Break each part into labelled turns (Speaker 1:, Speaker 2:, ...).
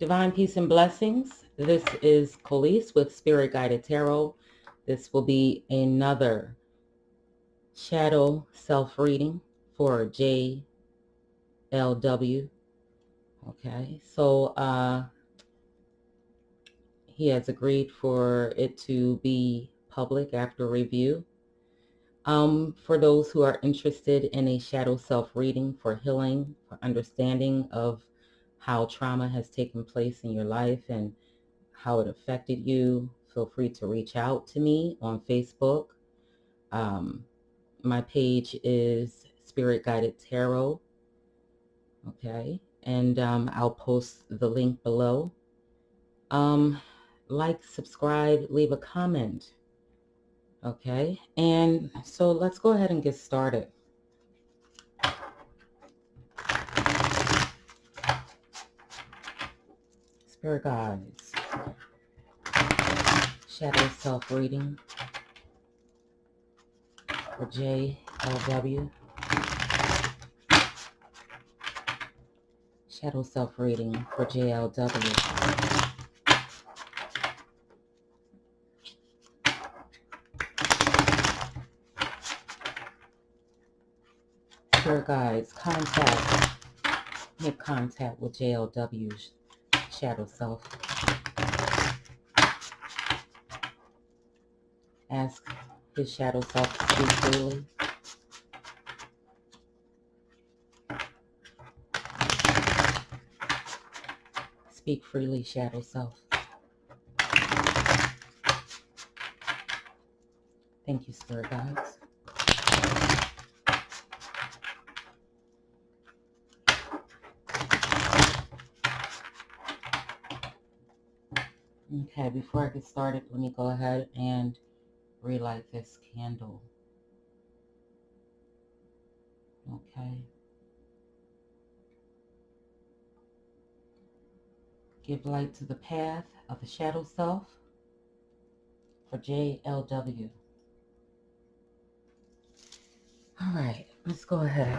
Speaker 1: Divine peace and blessings. This is Colise with Spirit Guided Tarot. This will be another shadow self-reading for JLW. Okay, so he has agreed for it to be public after review. For those who are interested in a shadow self-reading for healing, for understanding of how trauma has taken place in your life and how it affected you, feel free to reach out to me on Facebook. My page is Spirit Guided Tarot. Okay, and I'll post the link below. Like, subscribe, leave a comment. Okay, and so let's go ahead and get started. Spirit guides, shadow self-reading for JLW. Shadow self-reading for JLW. Spirit guides, make contact with JLW's shadow self. Ask his shadow self to speak freely. Speak freely, shadow self. Thank you, Spirit guides. Okay, before I get started, let me go ahead and relight this candle. Okay. Give light to the path of the shadow self for JLW. All right, let's go ahead.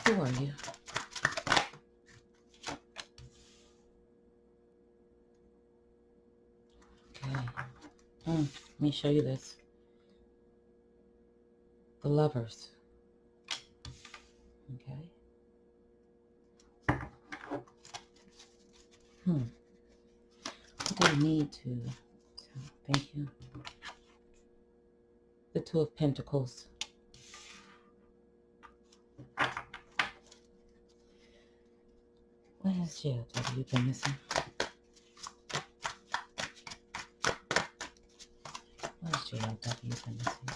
Speaker 1: Who are you? Okay. Let me show you this. The Lovers. Okay. What do we need to? Thank you. The Two of Pentacles. What has JLW been missing? What has JLW been missing?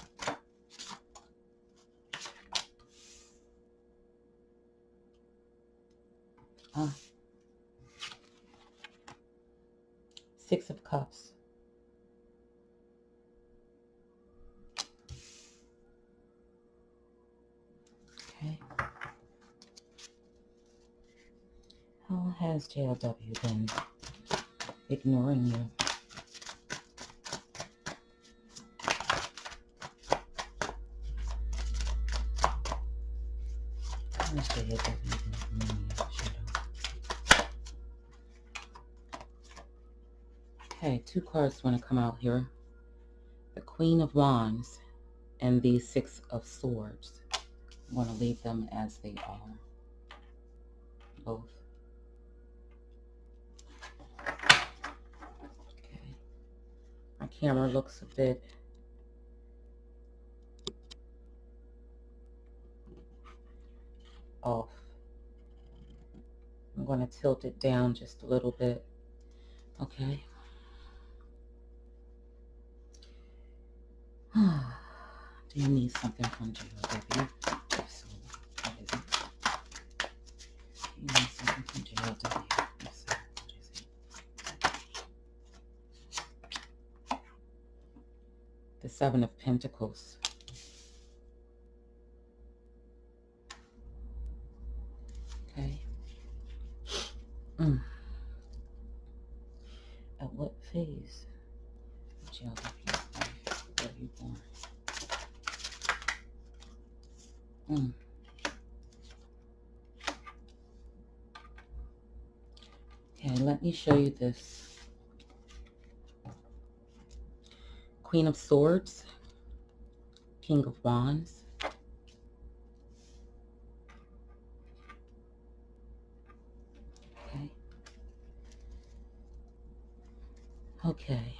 Speaker 1: Six of Cups. Okay. How has JLW been ignoring you? How has JLW been ignoring you, Shadow? Okay, two cards want to come out here. The Queen of Wands and the Six of Swords. I'm going to leave them as they are. Both. Okay. My camera looks a bit off. I'm going to tilt it down just a little bit. Okay. Do you need something from JLW? If so, what is it? Do you need something from JLW? If so, what is it? The Seven of Pentacles. Okay. At what phase of JLW's life were you born? Mm. Okay, let me show you this. Queen of Swords, King of Wands. Okay. Okay.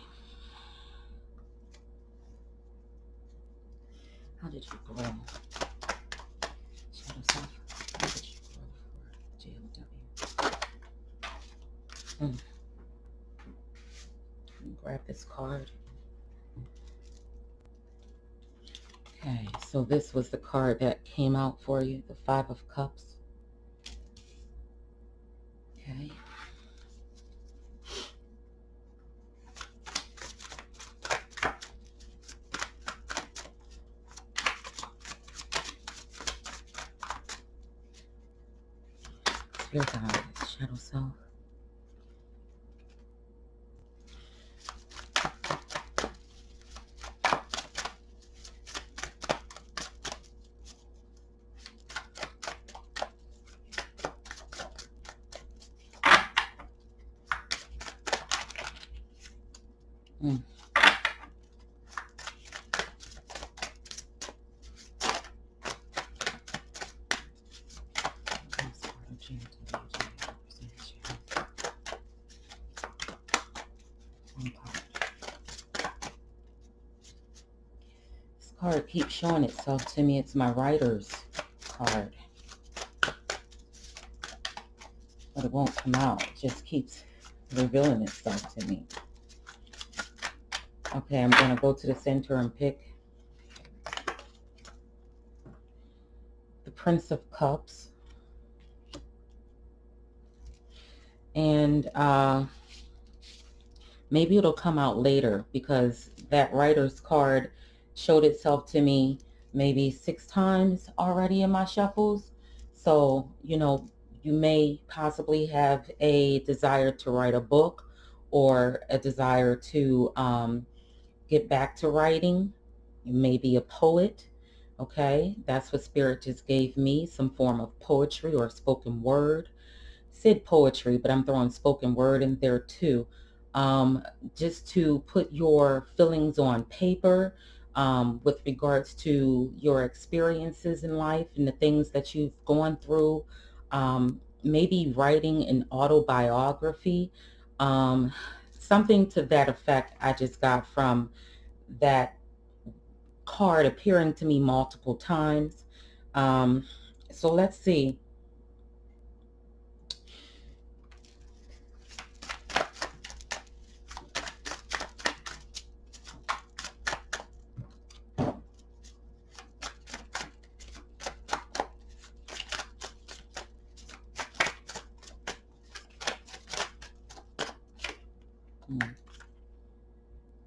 Speaker 1: How did you grow? Shadow Self. How did you grow for JLW? Mm. Grab this card. Okay, so this was the card that came out for you, the Five of Cups. Okay. Your God, Shadow Self. Mm. This card keeps showing itself to me. It's my writer's card. But it won't come out. It just keeps revealing itself to me. Okay, I'm going to go to the center and pick the Prince of Cups. And maybe it'll come out later because that writer's card showed itself to me maybe 6 times already in my shuffles. So, you know, you may possibly have a desire to write a book or a desire to get back to writing. You may be a poet. Okay, that's what Spirit just gave me, some form of poetry or spoken word. Said poetry, but I'm throwing spoken word in there too. Um, just to put your feelings on paper with regards to your experiences in life and the things that you've gone through. Maybe writing an autobiography, um, something to that effect. I just got from that card appearing to me multiple times. So let's see.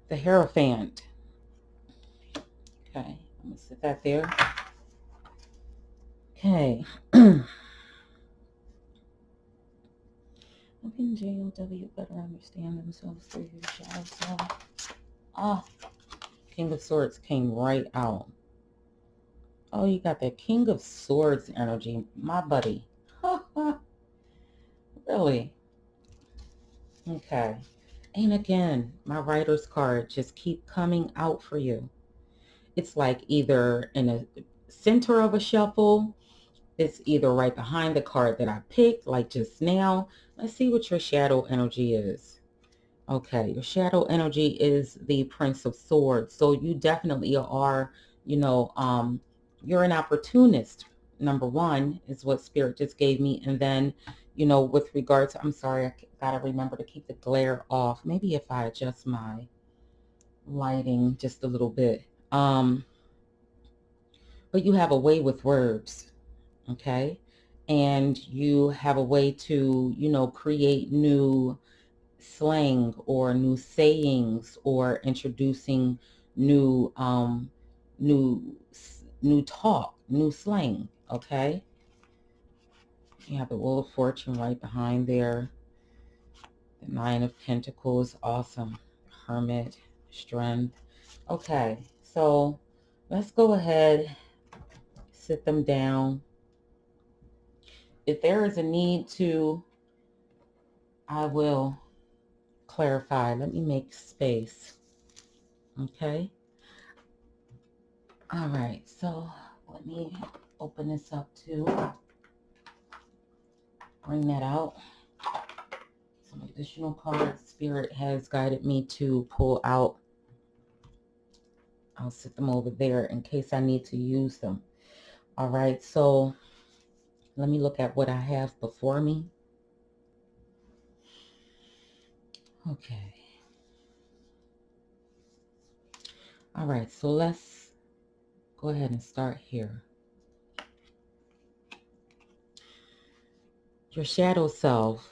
Speaker 1: The Hierophant. Okay, I'm gonna sit that there. Okay. How can JLW better understand themselves through your shadow self? Ah, King of Swords came right out. Oh, you got that King of Swords energy, my buddy. Really? Okay. And again, my writer's card just keep coming out for you. It's like either in a center of a shuffle, it's either right behind the card that I picked, like just now. Let's see what your shadow energy is. Okay, your shadow energy is the Prince of Swords. So you definitely are, you know, you're an opportunist. Number one is what Spirit just gave me. And then, you know, with regards to, I'm sorry, I gotta remember to keep the glare off. Maybe if I adjust my lighting just a little bit. But you have a way with words, okay? And you have a way to, you know, create new slang or new sayings or introducing new new new talk, new slang, okay? You have the Wheel of Fortune right behind there. The Nine of Pentacles, awesome. Hermit, Strength. Okay, so let's go ahead, sit them down. If there is a need to, I will clarify. Let me make space. Okay. All right. So let me open this up too. Bring that out. Some additional cards Spirit has guided me to pull out. I'll sit them over there in case I need to use them. All right. So let me look at what I have before me. Okay. All right. So let's go ahead and start here. Your shadow self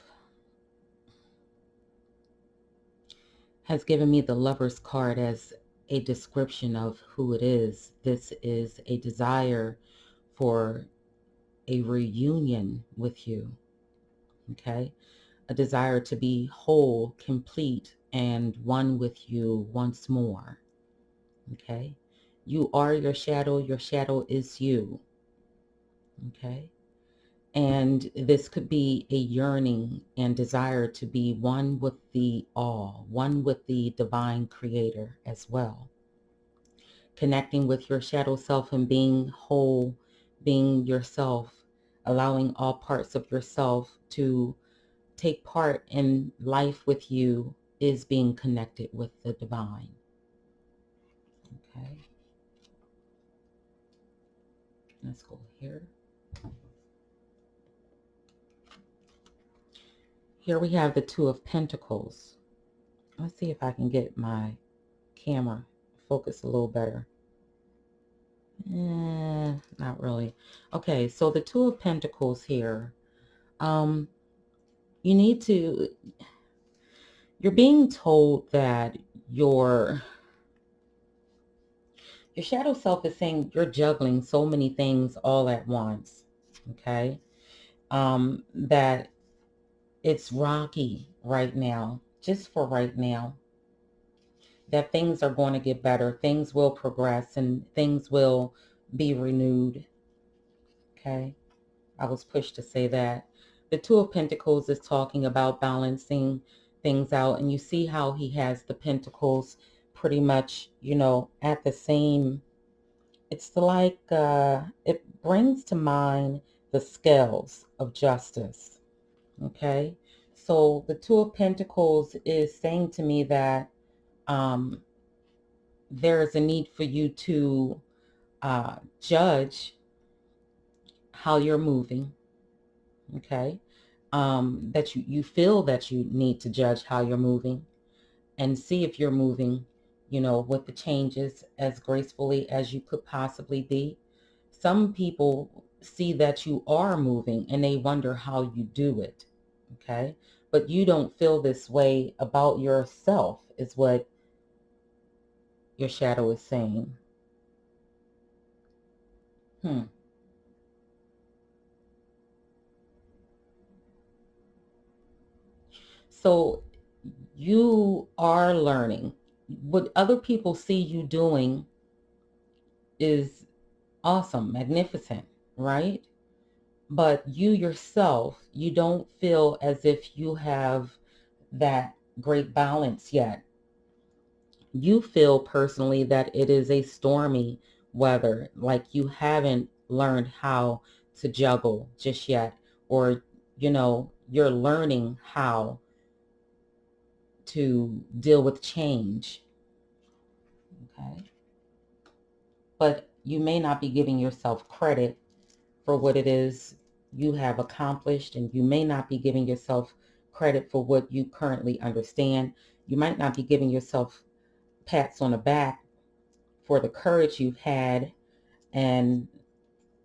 Speaker 1: has given me the Lover's card as a description of who it is. This is a desire for a reunion with you, okay? A desire to be whole, complete, and one with you once more, okay? You are your shadow is you, okay? And this could be a yearning and desire to be one with the all, one with the divine creator as well. Connecting with your shadow self and being whole, being yourself, allowing all parts of yourself to take part in life with you is being connected with the divine. Okay. Let's go here. Here we have the Two of Pentacles. Let's see if I can get my camera focus a little better. Not really. Okay, so the Two of Pentacles here. You need to, you're being told that your shadow self is saying you're juggling so many things all at once. Okay. That it's rocky right now, just for right now, that things are going to get better, things will progress, and things will be renewed. Okay. I was pushed to say that. The Two of Pentacles is talking about balancing things out, and you see how he has the pentacles pretty much, at the same. It's like, it brings to mind the scales of justice. Okay. So the Two of Pentacles is saying to me that there is a need for you to judge how you're moving. Okay. That you feel that you need to judge how you're moving and see if you're moving, with the changes as gracefully as you could possibly be. Some people see that you are moving and they wonder how you do it. Okay. But you don't feel this way about yourself, is what your shadow is saying. So you are learning. What other people see you doing is awesome, magnificent, right? But you yourself, you don't feel as if you have that great balance yet. You feel personally that it is a stormy weather, like you haven't learned how to juggle just yet, or, you're learning how to deal with change. Okay. But you may not be giving yourself credit for what it is you have accomplished, and you may not be giving yourself credit for what you currently understand. You might not be giving yourself pats on the back for the courage you've had, and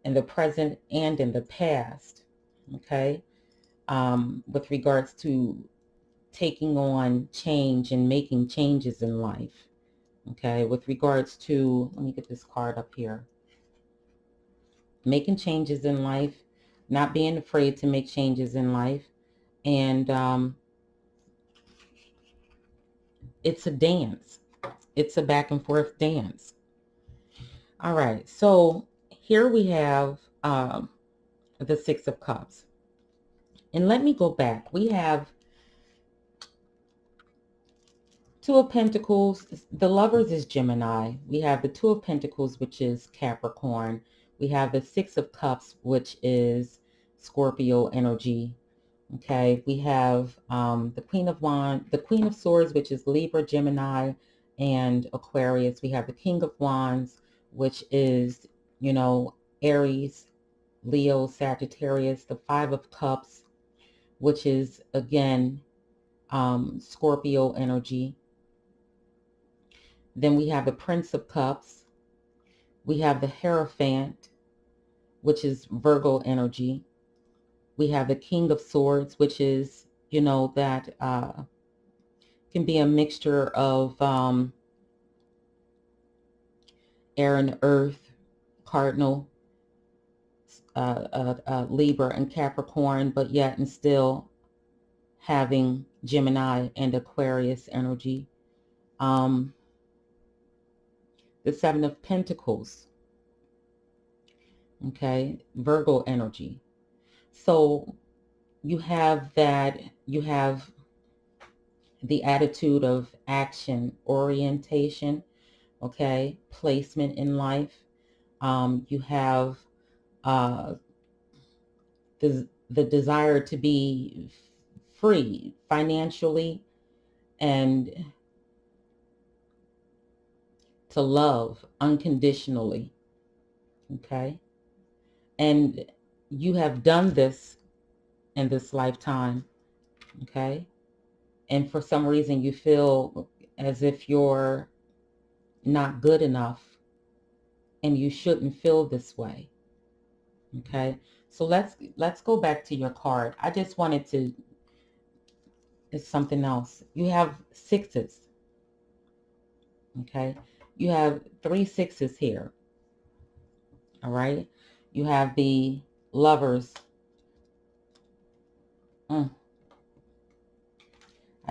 Speaker 1: in the present and in the past. Okay. With regards to taking on change and making changes in life. Okay. With regards to, let me get this card up here. Making changes in life, not being afraid to make changes in life. And it's a dance. It's a back and forth dance. All right. So here we have the Six of Cups. And let me go back. We have Two of Pentacles. The Lovers is Gemini. We have the Two of Pentacles, which is Capricorn. We have the Six of Cups, which is Scorpio energy. Okay, we have the Queen of Wands, the Queen of Swords, which is Libra, Gemini, and Aquarius. We have the King of Wands, which is, Aries, Leo, Sagittarius. The Five of Cups, which is, again, Scorpio energy. Then we have the Prince of Cups. We have the Hierophant, which is Virgo energy. We have the King of Swords, which is, that can be a mixture of air and earth, cardinal, Libra and Capricorn, but yet and still having Gemini and Aquarius energy. The Seven of Pentacles, okay, Virgo energy. So you have the attitude of action, orientation, okay, placement in life. You have the desire to be free financially and to love unconditionally, okay? And you have done this in this lifetime, okay? And for some reason you feel as if you're not good enough and you shouldn't feel this way, okay? So let's go back to your card. I just wanted to, it's something else. You have sixes, okay? You have 3 sixes here, all right? You have the Lovers. I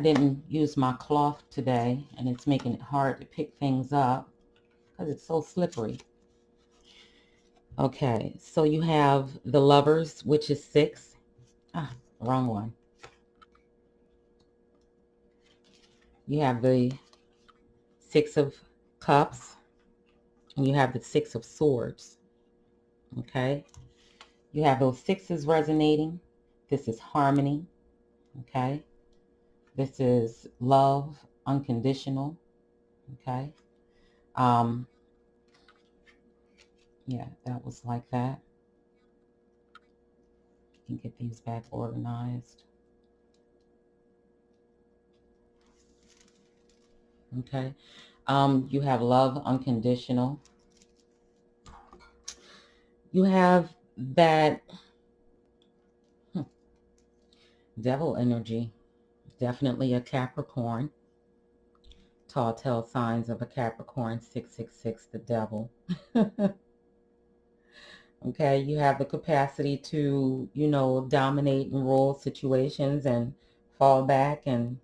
Speaker 1: didn't use my cloth today, and it's making it hard to pick things up because it's so slippery. Okay, so you have the Lovers, which is 6. Wrong one. You have the 6 of Cups, and you have the 6 of Swords. Okay, you have those sixes resonating. This is harmony. Okay, this is love, unconditional. Okay, yeah, that was like that. You can get these back organized. Okay, you have love, unconditional. You have that devil energy, definitely a Capricorn. Tall tale signs of a Capricorn, 666, the devil. Okay, you have the capacity to, dominate and rule situations and fall back and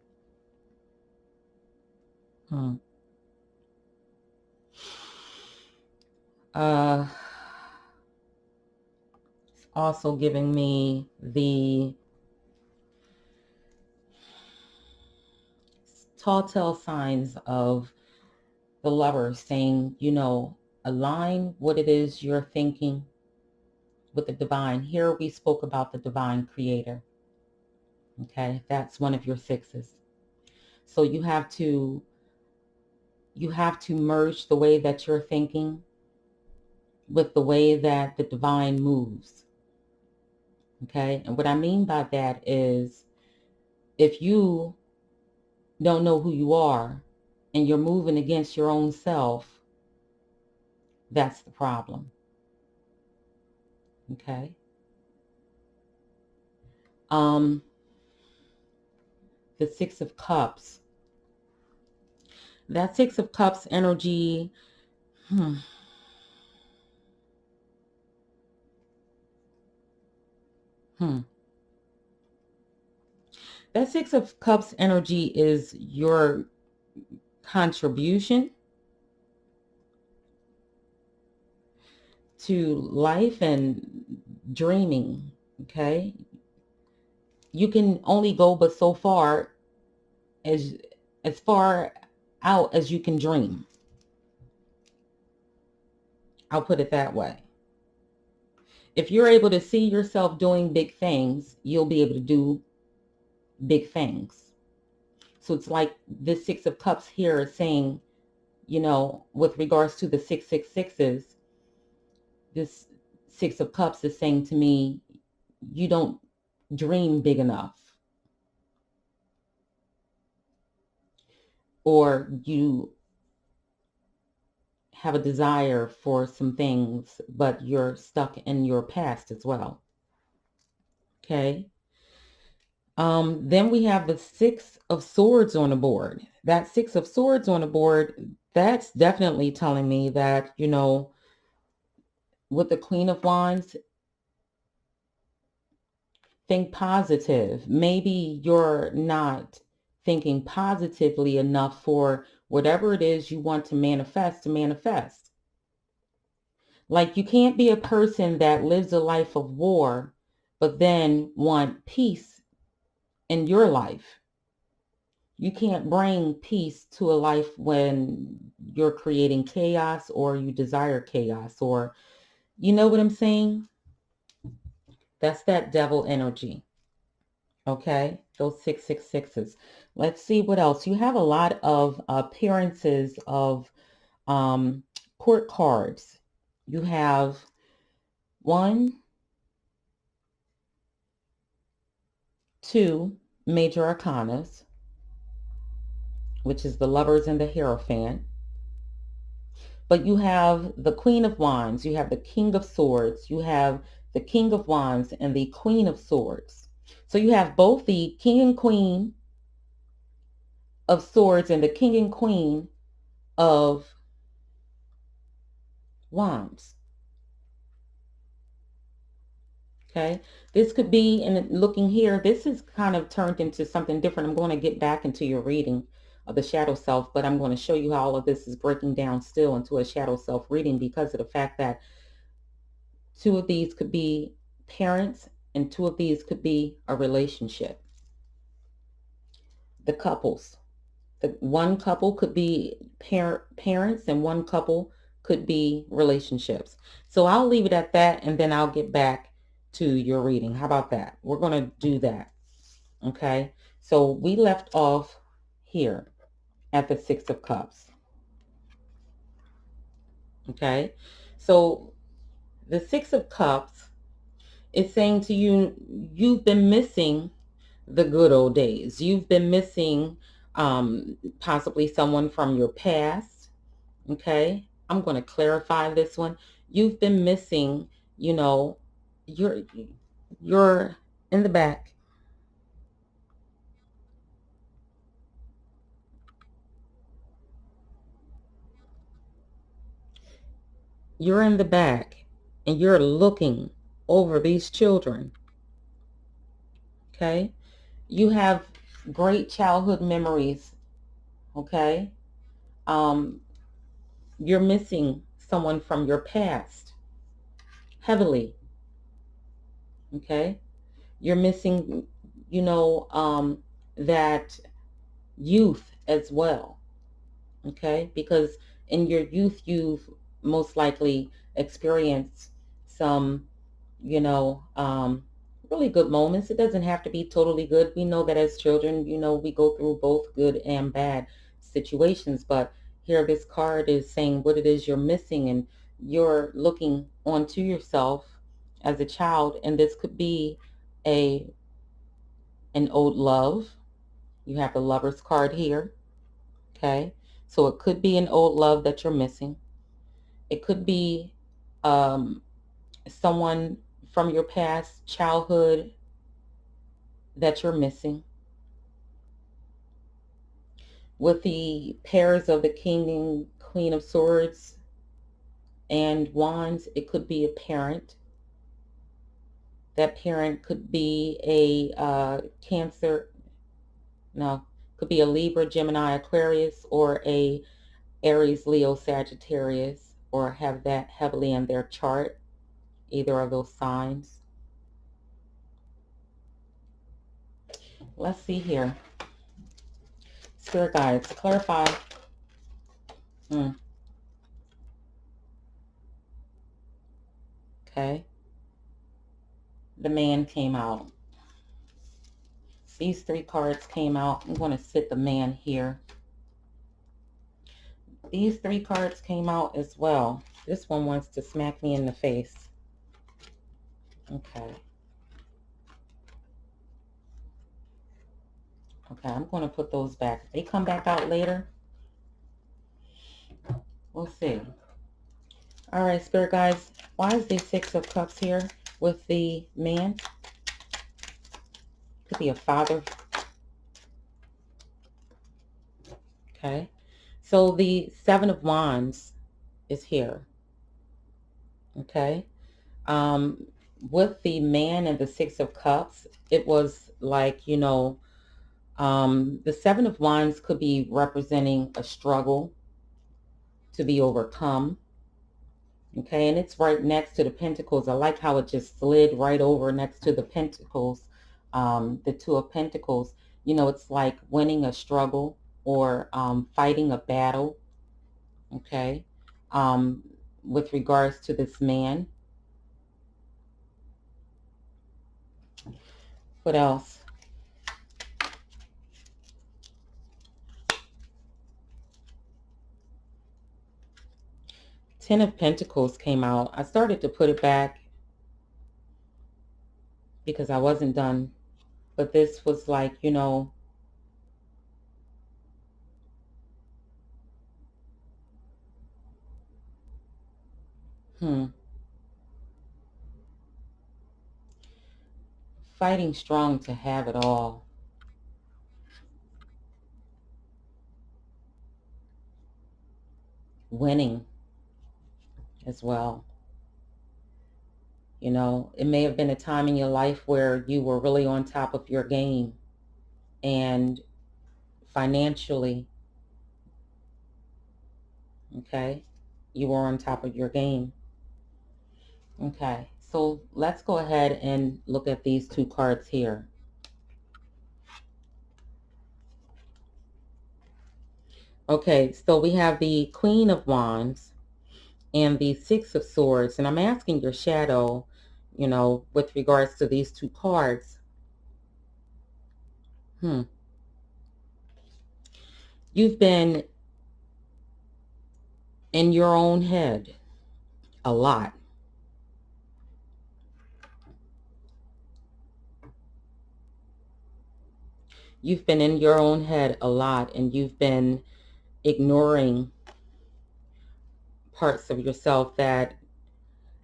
Speaker 1: it's also giving me the tall tale signs of the Lover saying, align what it is you're thinking with the divine. Here we spoke about the divine creator. Okay, that's one of your sixes. So you have to merge the way that you're thinking with the way that the divine moves. Okay, and what I mean by that is if you don't know who you are and you're moving against your own self, that's the problem. Okay. The Six of Cups. That Six of Cups energy, That Six of Cups energy is your contribution to life and dreaming, okay? You can only go but so far as far out as you can dream. I'll put it that way. If you're able to see yourself doing big things, you'll be able to do big things. So it's like this Six of Cups here is saying, with regards to the 666s, this Six of Cups is saying to me, you don't dream big enough, or you have a desire for some things, but you're stuck in your past as well. Okay. Then we have the Six of Swords on the board. That Six of Swords on the board, that's definitely telling me that, with the Queen of Wands, think positive. Maybe you're not thinking positively enough for whatever it is you want to manifest. Like, you can't be a person that lives a life of war, but then want peace in your life. You can't bring peace to a life when you're creating chaos or you desire chaos, or, you know what I'm saying? That's that devil energy. Okay, those 666s. Let's see what else. You have a lot of appearances of court cards. You have one, two major arcanas, which is the Lovers and the Hierophant. But you have the Queen of Wands, you have the King of Swords, you have the King of Wands and the Queen of Swords. So you have both the King and Queen of Swords and the King and Queen of Wands. Okay, this could be, and looking here, this is kind of turned into something different. I'm going to get back into your reading of the shadow self, but I'm going to show you how all of this is breaking down still into a shadow self reading, because of the fact that two of these could be parents and two of these could be a relationship. The couples, the one couple could be parents and one couple could be relationships. So I'll leave it at that, and then I'll get back to your reading. How about that? We're going to do that. Okay. So we left off here at the Six of Cups. Okay. So the Six of Cups is saying to you, you've been missing the good old days. You've been missing possibly someone from your past. Okay. I'm going to clarify this one. You've been missing, you're in the back. You're in the back and you're looking over these children. Okay. You have great childhood memories. Okay. Um, you're missing someone from your past heavily. Okay. You're missing, that youth as well. Okay. Because in your youth, you've most likely experienced some, you know, um, really good moments. It doesn't have to be totally good. We know that as children, we go through both good and bad situations. But here, this card is saying what it is you're missing, and you're looking onto yourself as a child, and this could be a an old love. You have the Lover's card here. Okay, so it could be an old love that you're missing. It could be um, someone from your past childhood that you're missing. With the pairs of the King and Queen of Swords and Wands, it could be a parent. That parent could be a Cancer, no, could be a Libra, Gemini, Aquarius, or a Aries, Leo, Sagittarius, or have that heavily in their chart, either of those signs. Let's see here. Spirit guides, clarify. Okay. The man came out. These three cards came out. I'm going to sit the man here. These three cards came out as well. This one wants to smack me in the face. Okay. Okay, I'm going to put those back. If they come back out later, we'll see. All right, Spirit guides, why is the Six of Cups here with the man? Could be a father. Okay. So the Seven of Wands is here. Okay. With the man and the Six of Cups, it was like, you know, the Seven of Wands could be representing a struggle to be overcome. Okay, and it's right next to the Pentacles. I like how it just slid right over next to the Pentacles, the Two of Pentacles. You know, it's like winning a struggle or fighting a battle. Okay, with regards to this man. What else? Ten of Pentacles came out. I started to put it back because I wasn't done. But this was like, you know, fighting strong to have it all. Winning as well. You know, it may have been a time in your life where you were really on top of your game and financially, okay, you were on top of your game. Okay, so let's go ahead and look at these two cards here. Okay, so we have the Queen of Wands and the Six of Swords, and I'm asking your shadow, you know, with regards to these two cards. You've been in your own head a lot. You've been in your own head a lot, and you've been ignoring parts of yourself that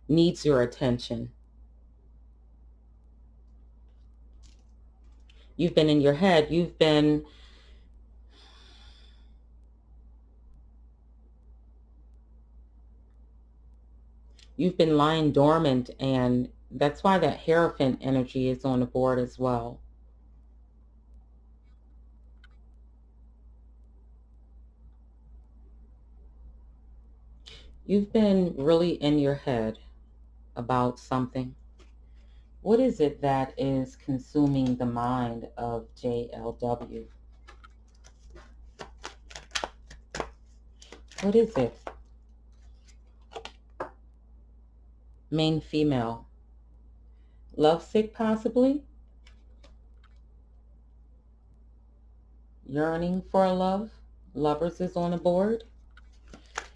Speaker 1: needs your attention. You've been in your head. You've been lying dormant, and that's why that Hierophant energy is on the board as well. You've been really in your head about something. What is it that is consuming the mind of JLW? What is it? Main female. Lovesick, possibly? Yearning for a love? Lovers is on the board.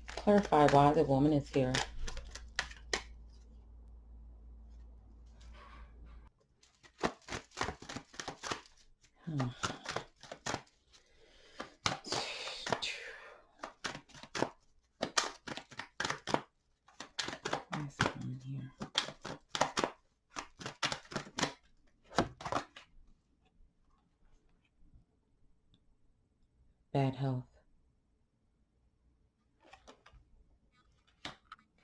Speaker 1: Clarify why the woman is here. Bad health.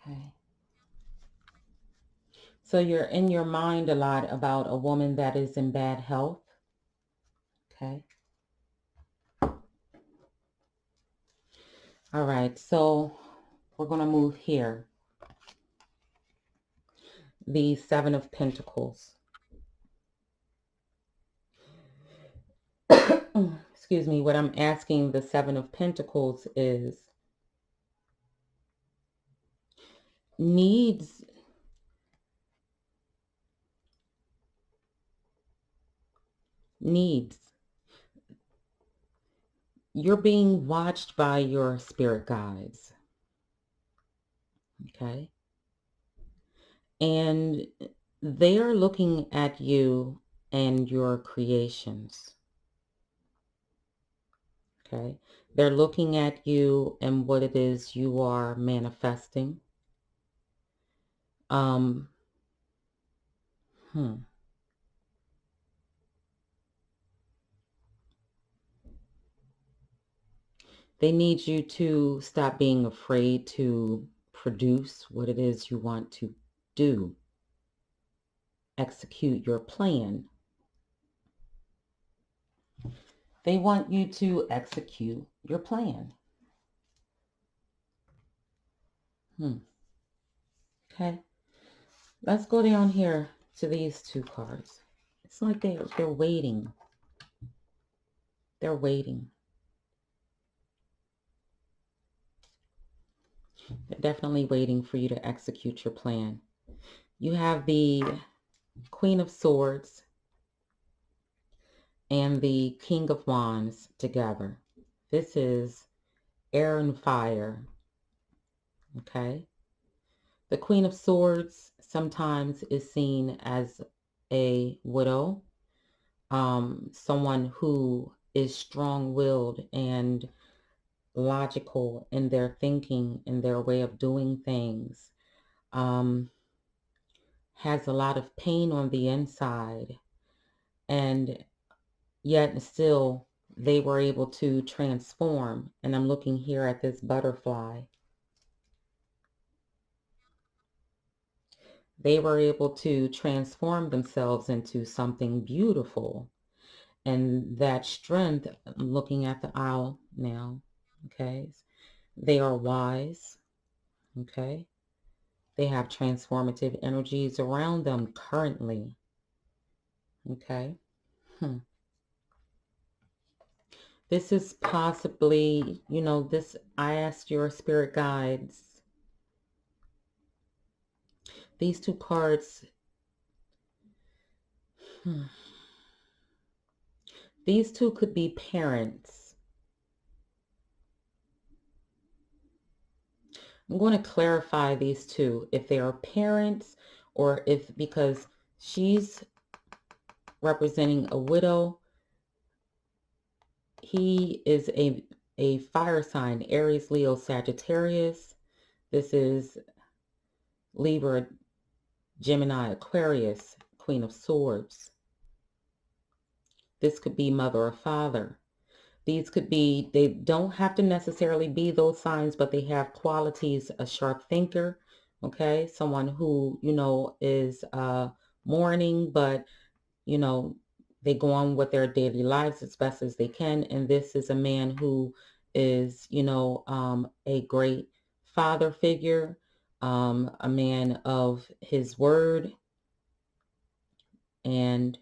Speaker 1: Okay. So you're in your mind a lot about a woman that is in bad health. Okay. All right. So we're going to move here. The Seven of Pentacles. Excuse me, what I'm asking the Seven of Pentacles is needs. You're being watched by your spirit guides. Okay. And they are looking at you and your creations. Okay. They're looking at you and what it is you are manifesting. Um, They need you to stop being afraid to produce what it is you want to do. Execute your plan. They want you to execute your plan. Okay. Let's go down here to these two cards. It's like they're waiting. They're waiting. They're definitely waiting for you to execute your plan. You have the Queen of Swords and the King of Wands together. This is air and fire. Okay. The Queen of Swords sometimes is seen as a widow, someone who is strong-willed and logical in their thinking, in their way of doing things, has a lot of pain on the inside, and yet still they were able to transform. And I'm looking here at this butterfly. They were able to transform themselves into something beautiful. And that strength, I'm looking at the owl now, okay? They are wise, okay? They have transformative energies around them currently, okay? This is possibly, this, I asked your spirit guides. These two cards, these two could be parents. I'm going to clarify these two, if they are parents or if, because she's representing a widow, he is a fire sign, Aries, Leo, Sagittarius. This is Libra, Gemini, Aquarius, Queen of Swords. This could be mother or father. These could be, they don't have to necessarily be those signs, but they have qualities, a sharp thinker, okay? Someone who, is mourning, but, they go on with their daily lives as best as they can. And this is a man who is, a great father figure, a man of his word. And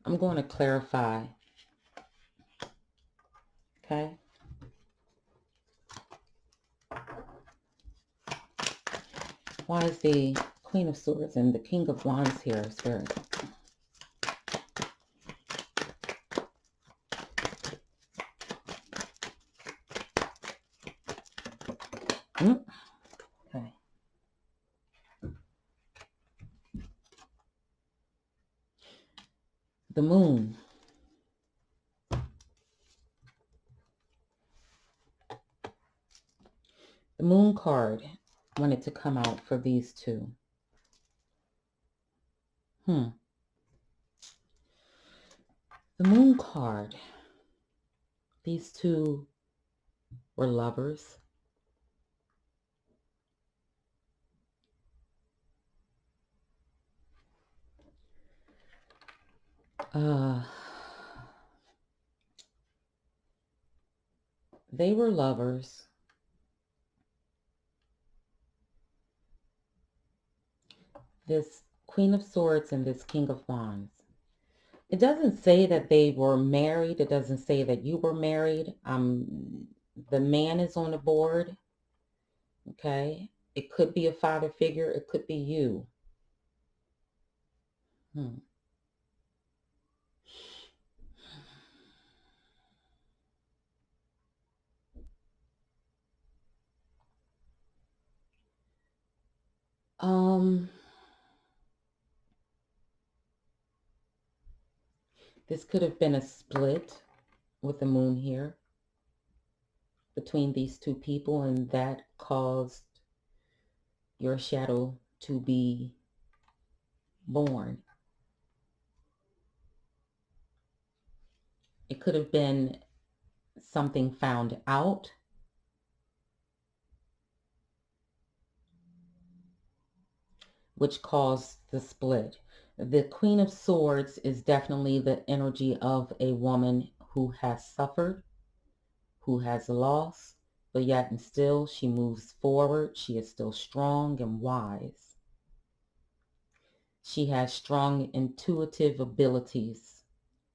Speaker 1: I'm going to clarify, okay? Why is the Queen of Swords and the King of Wands here, Spirit? Okay. The Moon. The Moon card wanted to come out for these two. The Moon card. These two were lovers. They were lovers. this Queen of Swords and this King of Wands. It doesn't say that they were married. It doesn't say that you were married. The man is on the board. Okay. It could be a father figure. It could be you. Hmm. This could have been a split with the moon here between these two people, and that caused your shadow to be born. It could have been something found out, which caused the split. The Queen of Swords is definitely the energy of a woman who has suffered, who has lost, but yet and still she moves forward. She is still strong and wise. She has strong intuitive abilities,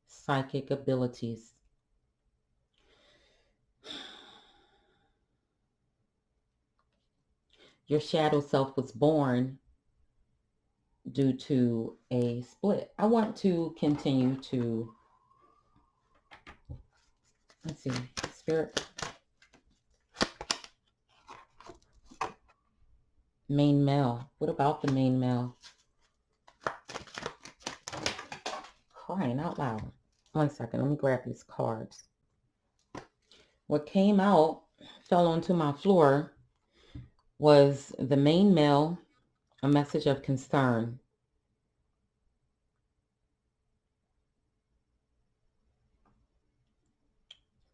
Speaker 1: psychic abilities. Your shadow self was born due to a split. I want to continue to, let's see, Spirit, main male. What about the main male? Crying out loud. 1 second, let me grab these cards. What came out, fell onto my floor, was the main male, a message of concern.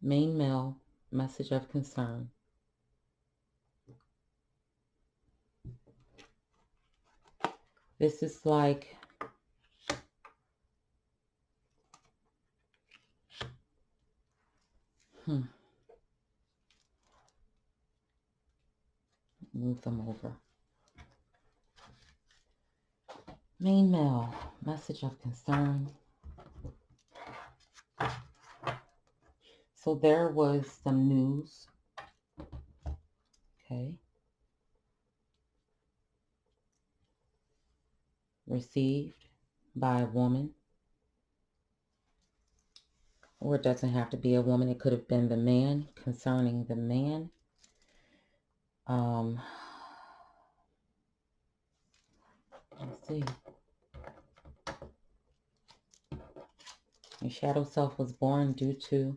Speaker 1: Main male, message of concern. This is like, move them over. Main male, message of concern. So there was some news. Okay. Received by a woman. Or it doesn't have to be a woman. It could have been the man, concerning the man. Let's see. Your shadow self was born due to,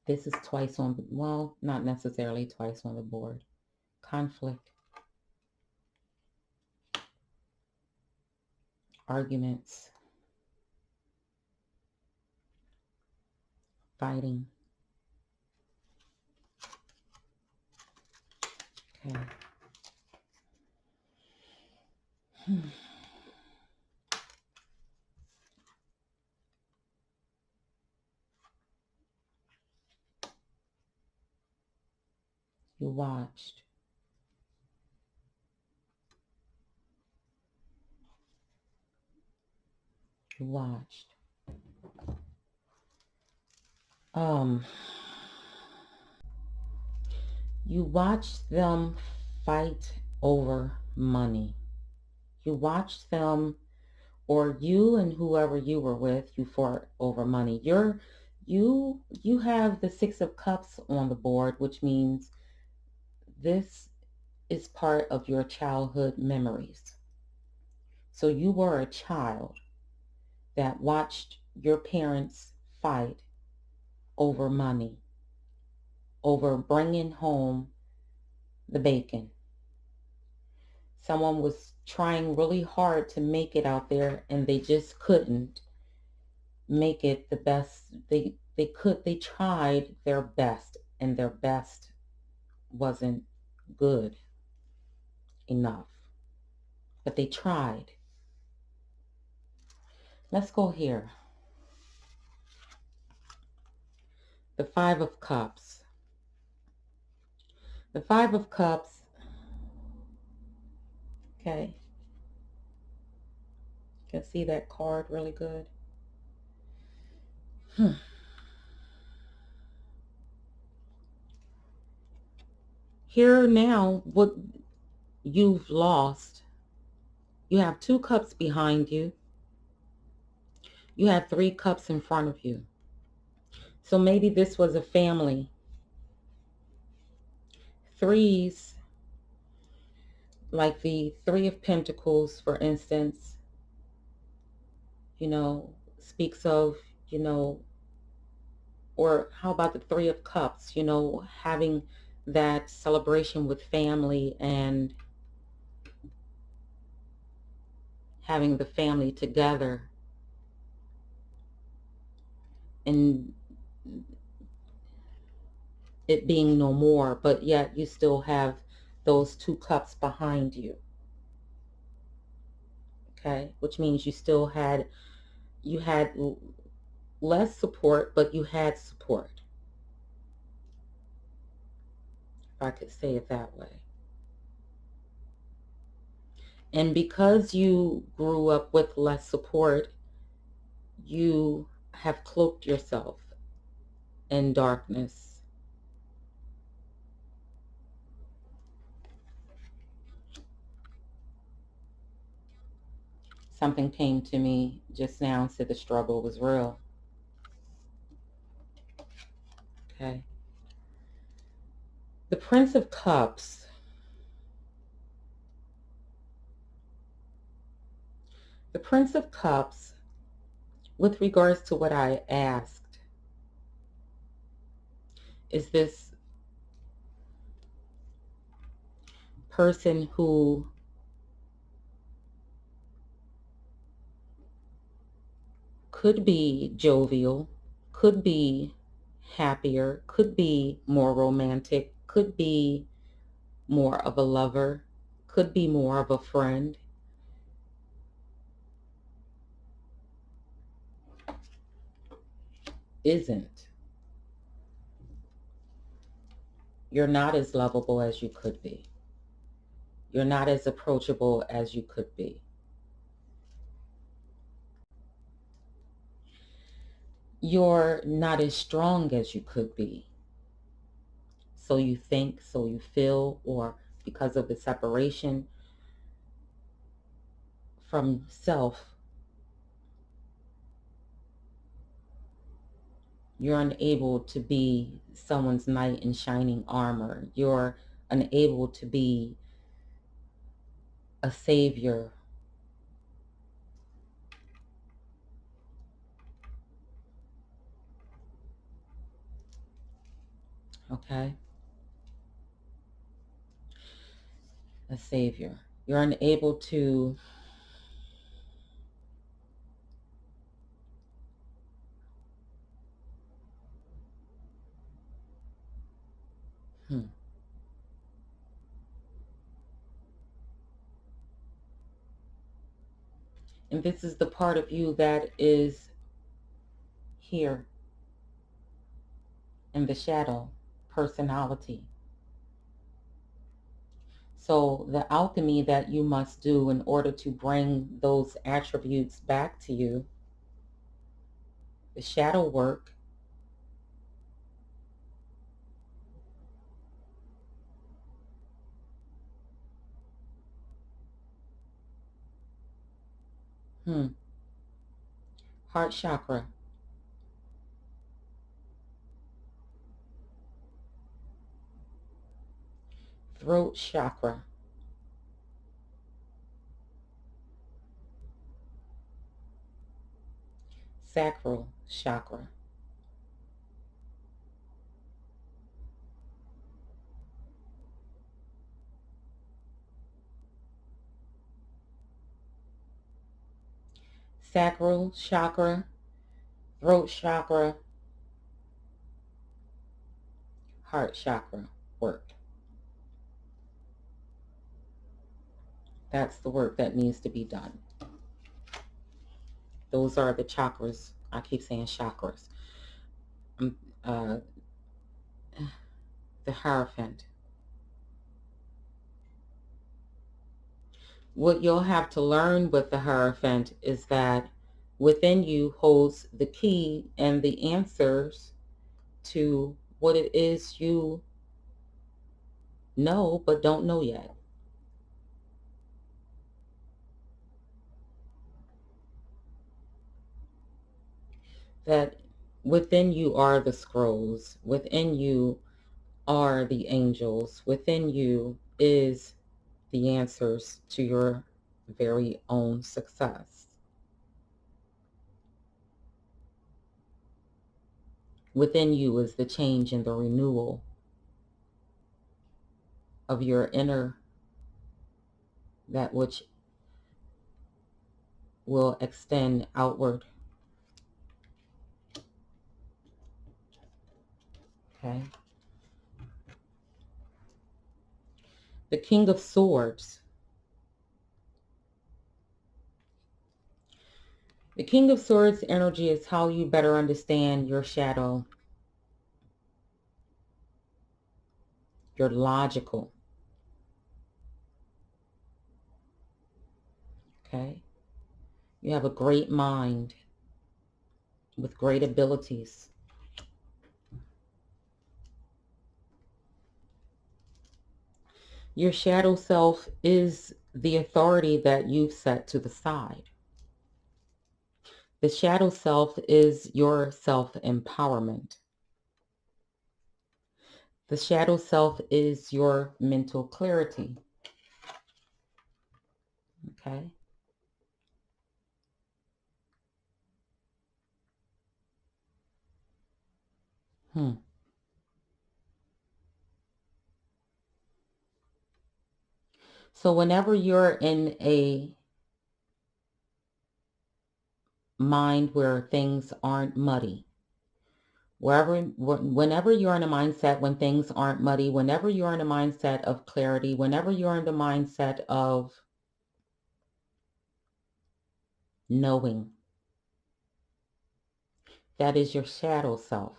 Speaker 1: this is twice on, well, not necessarily twice on the board. Conflict. Arguments. Fighting. Okay. You watched. You watched. You watched them fight over money. You watched them, or you and whoever you were with, you fought over money. You have the Six of Cups on the board, which means this is part of your childhood memories. So you were a child that watched your parents fight over money, over bringing home the bacon. Someone was trying really hard to make it out there and they just couldn't make it the best they tried their best, and their best wasn't good enough, but they tried. Let's go here. The Five of Cups. The Five of Cups. Okay. You can see that card really good. Here now, what you've lost. You have 2 cups behind you. You have 3 cups in front of you. So maybe this was a family. Threes, like the Three of Pentacles, for instance, speaks of, or how about the Three of Cups, having that celebration with family and having the family together, and it being no more, but yet you still have those 2 cups behind you. Okay, which means you had less support, but you had support, if I could say it that way. And because you grew up with less support, you have cloaked yourself in darkness. Something came to me just now and said the struggle was real. Okay. The Prince of Cups. The Prince of Cups, with regards to what I asked, is this person who could be jovial, could be happier, could be more romantic, could be more of a lover, could be more of a friend. Isn't. You're not as lovable as you could be. You're not as approachable as you could be. You're not as strong as you could be. So you think, so you feel, or because of the separation from self, you're unable to be someone's knight in shining armor. You're unable to be a savior. Okay? A savior. You're unable to hmm. And this is the part of you that is here in the shadow, personality. So the alchemy that you must do in order to bring those attributes back to you, the shadow work, heart chakra, throat chakra, sacral chakra, sacral chakra, throat chakra, heart chakra work. That's the work that needs to be done. Those are the chakras. I keep saying chakras. Uh, the Hierophant. What you'll have to learn with the Hierophant is that within you holds the key and the answers to what it is you know but don't know yet. That within you are the scrolls, within you are the angels, within you is the answers to your very own success. Within you is the change and the renewal of your inner, that which will extend outward. Okay. The King of Swords. The King of Swords energy is how you better understand your shadow. You're logical. Okay. You have a great mind with great abilities. Your shadow self is the authority that you've set to the side. The shadow self is your self-empowerment. The shadow self is your mental clarity. Okay. So whenever you're in a mind where things aren't muddy, whenever you're in a mindset when things aren't muddy, whenever you're in a mindset of clarity, whenever you're in the mindset of knowing, that is your shadow self.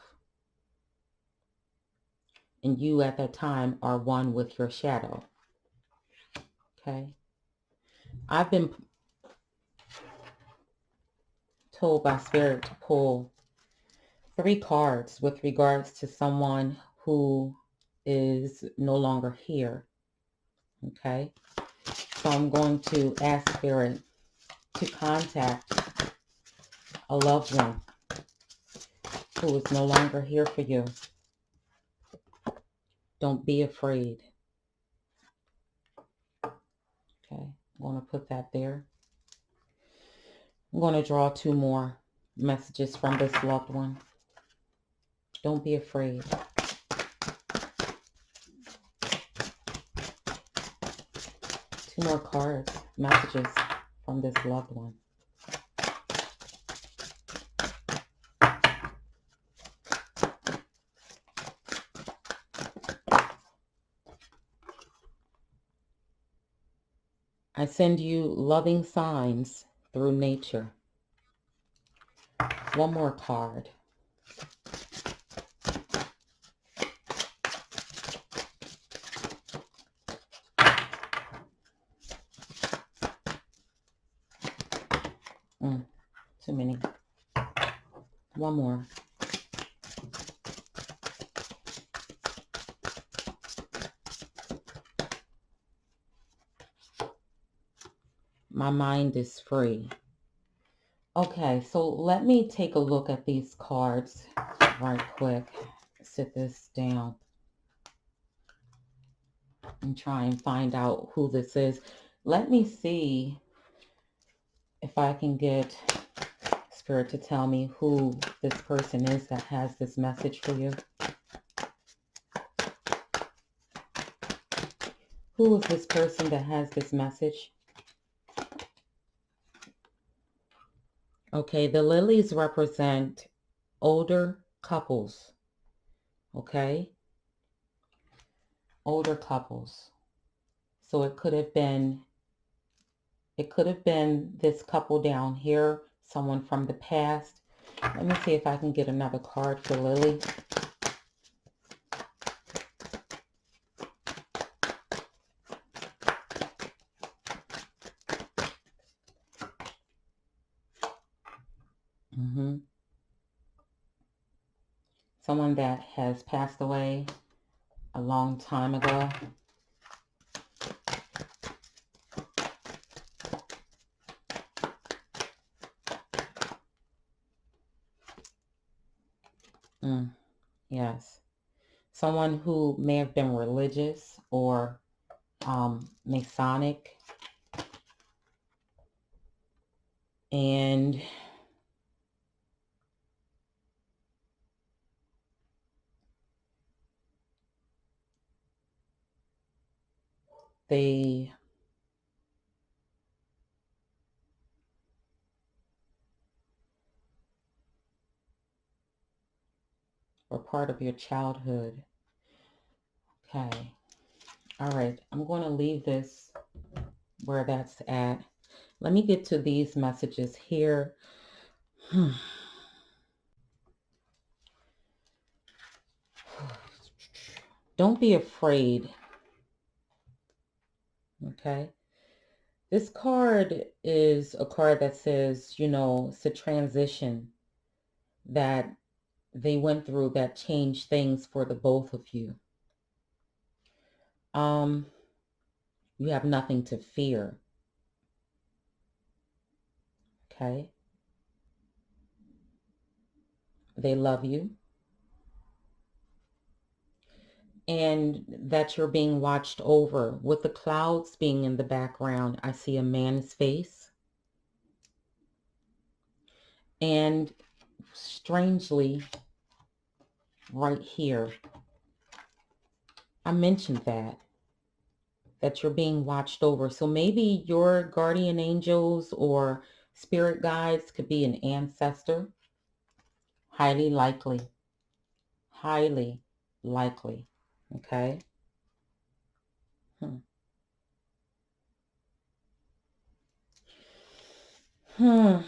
Speaker 1: And you at that time are one with your shadow. Okay. I've been told by Spirit to pull 3 cards with regards to someone who is no longer here. Okay. So I'm going to ask Spirit to contact a loved one who is no longer here for you. Don't be afraid. Okay. I'm going to put that there. I'm going to draw 2 more messages from this loved one. Don't be afraid. 2 more cards, messages from this loved one. I send you loving signs through nature. 1 more card. Too many. 1 more. My mind is free. Okay, so let me take a look at these cards right quick. Sit this down and try and find out who this is. Let me see if I can get Spirit to tell me who this person is that has this message for you. Who is this person that has this message? Okay, the lilies represent older couples. Okay? Older couples. So it could have been this couple down here, someone from the past. Let me see if I can get another card for Lily. Mm-hmm. Someone that has passed away a long time ago. Mm, yes. Someone who may have been religious or Masonic, and they were part of your childhood. Okay. All right. I'm going to leave this where that's at. Let me get to these messages here. Don't be afraid. Okay. This card is a card that says, it's a transition that they went through that changed things for the both of you. Um, you have nothing to fear. Okay. They love you. And that you're being watched over. With the clouds being in the background, I see a man's face. And strangely, right here, I mentioned that you're being watched over. So maybe your guardian angels or spirit guides could be an ancestor. Highly likely. Highly likely. Okay. Hmm. Hmm.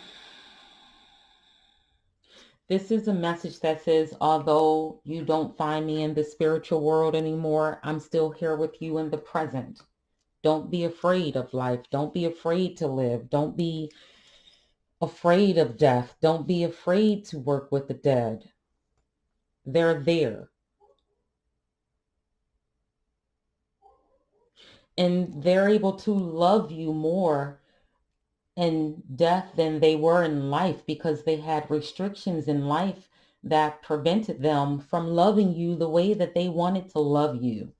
Speaker 1: This is a message that says, although you don't find me in the spiritual world anymore, I'm still here with you in the present. Don't be afraid of life. Don't be afraid to live. Don't be afraid of death. Don't be afraid to work with the dead. They're there. And they're able to love you more in death than they were in life because they had restrictions in life that prevented them from loving you the way that they wanted to love you.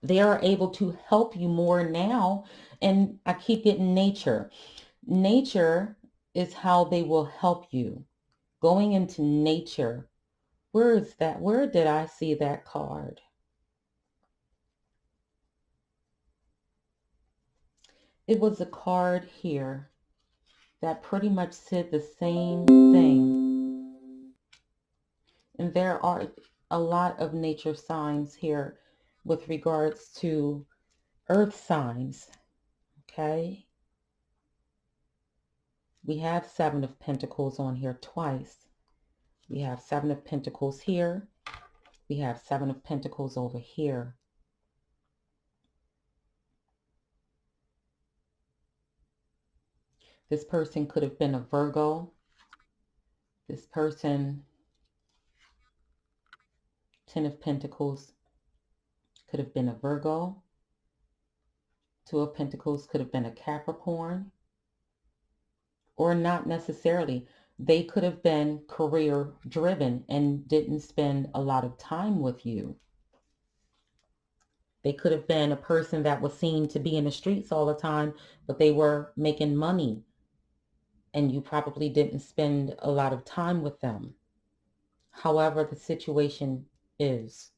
Speaker 1: They are able to help you more now. And I keep getting nature. Nature is how they will help you. Going into nature. Where is that? Where did I see that card? It was a card here that pretty much said the same thing. And there are a lot of nature signs here with regards to earth signs. Okay. We have Seven of Pentacles on here twice. We have Seven of Pentacles here. We have Seven of Pentacles over here. This person could have been a Virgo. This person, Ten of Pentacles, could have been a Virgo. Two of Pentacles could have been a Capricorn. Or not necessarily. They could have been career driven and didn't spend a lot of time with you. They could have been a person that was seen to be in the streets all the time, but they were making money and you probably didn't spend a lot of time with them. However the situation is.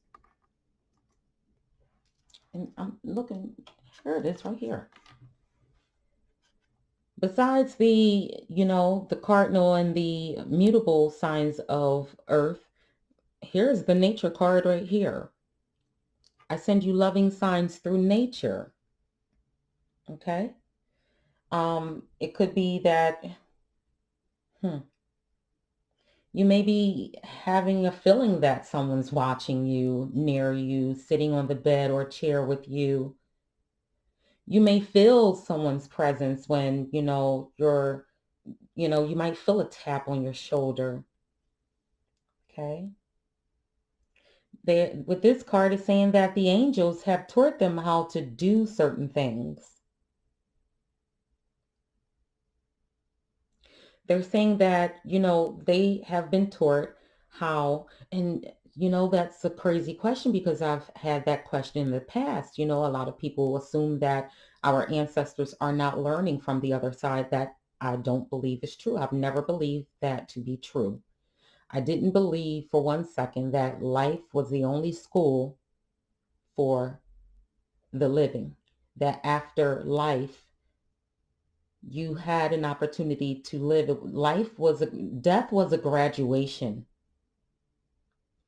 Speaker 1: And I'm looking, here it is right here. Besides the cardinal and the mutable signs of earth, here's the nature card right here. I send you loving signs through nature. Okay. It could be that you may be having a feeling that someone's watching you, near you, sitting on the bed or chair with you. You may feel someone's presence when, you might feel a tap on your shoulder. Okay. With this card is saying that the angels have taught them how to do certain things. They're saying that, they have been taught how, and that's a crazy question because I've had that question in the past. A lot of people assume that our ancestors are not learning from the other side. That I don't believe is true. I've never believed that to be true. I didn't believe for one second that life was the only school for the living, that after life, you had an opportunity to live. Death was a graduation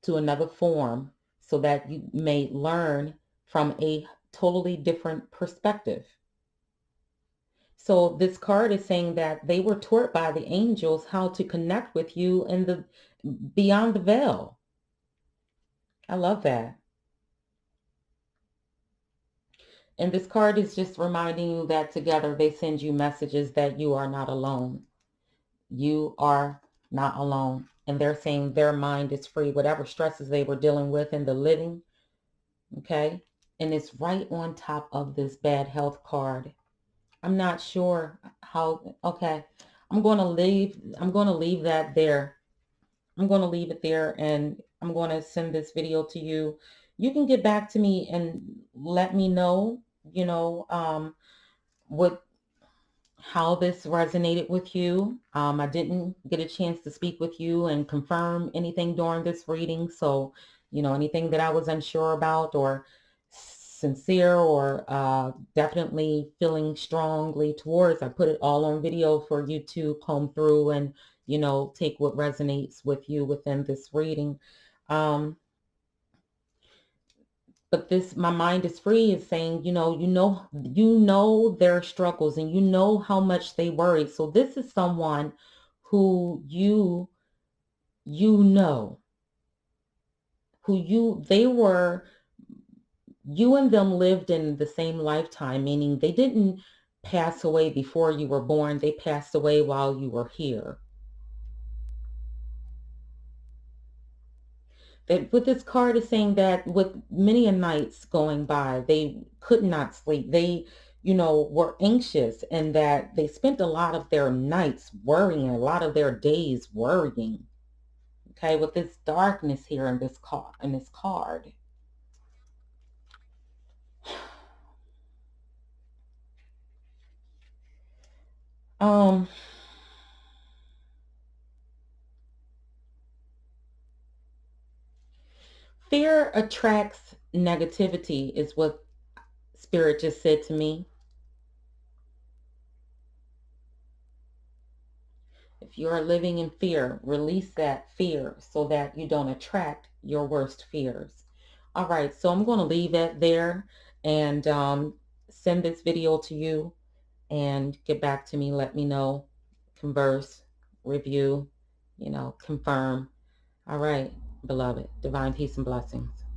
Speaker 1: to another form so that you may learn from a totally different perspective. So this card is saying that they were taught by the angels how to connect with you in the beyond the veil. I love that. And this card is just reminding you that together they send you messages that you are not alone. You are not alone. And they're saying their mind is free, whatever stresses they were dealing with in the living. Okay. And it's right on top of this bad health card. I'm not sure how, okay. I'm going to leave that there. I'm going to leave it there, and I'm going to send this video to you. You can get back to me and let me know, what how this resonated with you. I didn't get a chance to speak with you and confirm anything during this reading. So, anything that I was unsure about or sincere or definitely feeling strongly towards, I put it all on video for you to comb through and, take what resonates with you within this reading. Um, but this my mind is free is saying, you know their struggles and you know how much they worry. So this is someone who you know who you they were you and them lived in the same lifetime, meaning they didn't pass away before you were born. They passed away while you were here. That with this card is saying that with many a nights going by, they could not sleep. They, were anxious, and that they spent a lot of their nights worrying, a lot of their days worrying. Okay, with this darkness here in this card. Um, Fear attracts negativity is what Spirit just said to me. If you are living in fear, release that fear so that you don't attract your worst fears. All right, so I'm going to leave it there and send this video to you and get back to me. Let me know, converse, review, confirm. All right, beloved, divine peace and blessings.